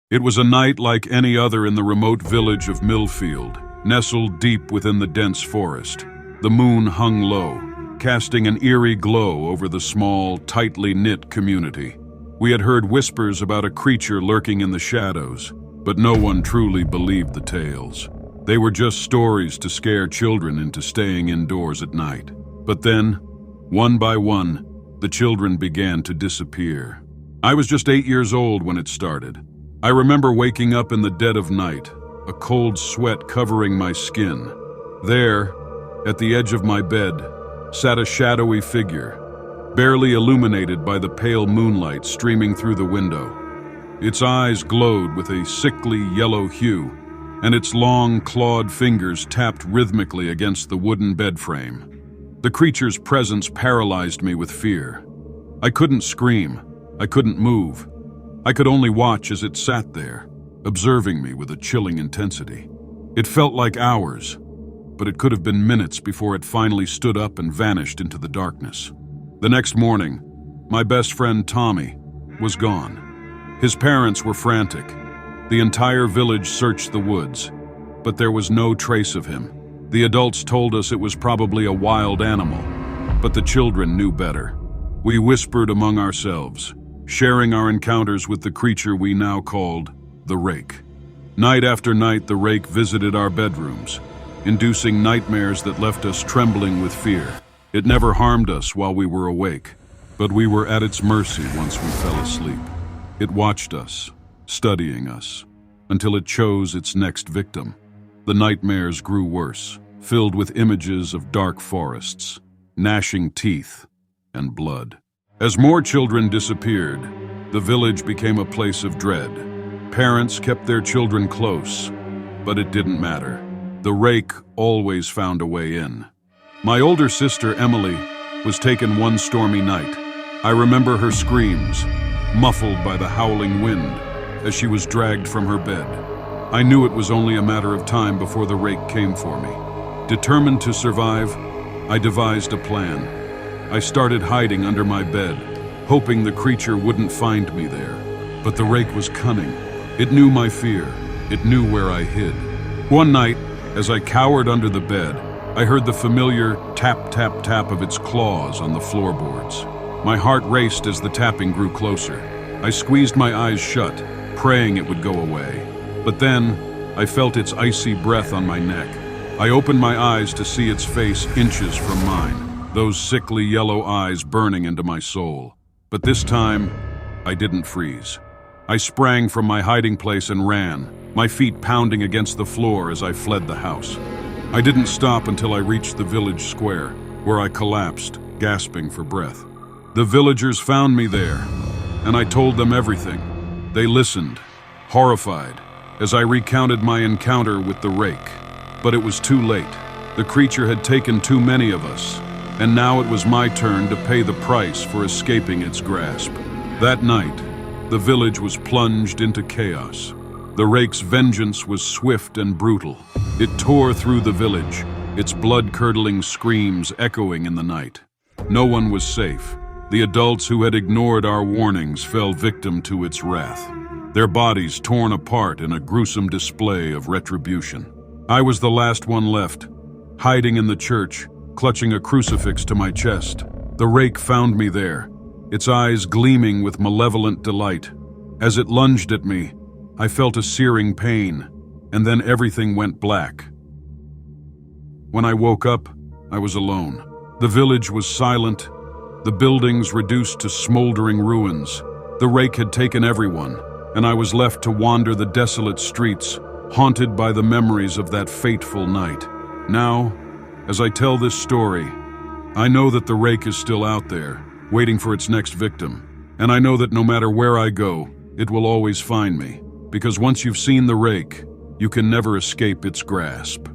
It was a night like any other in the remote village of Millfield, nestled deep within the dense forest. The moon hung low, casting an eerie glow over the small, tightly knit community. We had heard whispers about a creature lurking in the shadows, but no one truly believed the tales. They were just stories to scare children into staying indoors at night. But then, one by one, the children began to disappear. I was just 8 years old when it started. I remember waking up in the dead of night, a cold sweat covering my skin. There, at the edge of my bed, sat a shadowy figure, barely illuminated by the pale moonlight streaming through the window. Its eyes glowed with a sickly yellow hue, and its long, clawed fingers tapped rhythmically against the wooden bed frame. The creature's presence paralyzed me with fear. I couldn't scream. I couldn't move. I could only watch as it sat there, observing me with a chilling intensity. It felt like hours, but it could have been minutes before it finally stood up and vanished into the darkness. The next morning, my best friend Tommy was gone. His parents were frantic. The entire village searched the woods, but there was no trace of him. The adults told us it was probably a wild animal, but the children knew better. We whispered among ourselves, sharing our encounters with the creature we now called the Rake. Night after night, the Rake visited our bedrooms, inducing nightmares that left us trembling with fear. It never harmed us while we were awake, but we were at its mercy once we fell asleep. It watched us, studying us, until it chose its next victim. The nightmares grew worse, filled with images of dark forests, gnashing teeth, and blood. As more children disappeared, the village became a place of dread. Parents kept their children close, but it didn't matter. The Rake always found a way in. My older sister, Emily, was taken one stormy night. I remember her screams, muffled by the howling wind, as she was dragged from her bed. I knew it was only a matter of time before the Rake came for me. Determined to survive, I devised a plan. I started hiding under my bed, hoping the creature wouldn't find me there. But the Rake was cunning. It knew my fear. It knew where I hid. One night, as I cowered under the bed, I heard the familiar tap, tap, tap of its claws on the floorboards. My heart raced as the tapping grew closer. I squeezed my eyes shut, praying it would go away. But then, I felt its icy breath on my neck. I opened my eyes to see its face inches from mine, those sickly yellow eyes burning into my soul. But this time, I didn't freeze. I sprang from my hiding place and ran, my feet pounding against the floor as I fled the house. I didn't stop until I reached the village square, where I collapsed, gasping for breath. The villagers found me there, and I told them everything. They listened, horrified, as I recounted my encounter with the Rake. But it was too late. The creature had taken too many of us, and now it was my turn to pay the price for escaping its grasp. That night, the village was plunged into chaos. The Rake's vengeance was swift and brutal. It tore through the village, its blood-curdling screams echoing in the night. No one was safe. The adults who had ignored our warnings fell victim to its wrath, their bodies torn apart in a gruesome display of retribution. I was the last one left, hiding in the church, clutching a crucifix to my chest. The Rake found me there, its eyes gleaming with malevolent delight. As it lunged at me, I felt a searing pain, and then everything went black. When I woke up, I was alone. The village was silent, the buildings reduced to smoldering ruins. The Rake had taken everyone, and I was left to wander the desolate streets, haunted by the memories of that fateful night. Now, as I tell this story, I know that the Rake is still out there, waiting for its next victim. And I know that no matter where I go, it will always find me. Because once you've seen the Rake, you can never escape its grasp.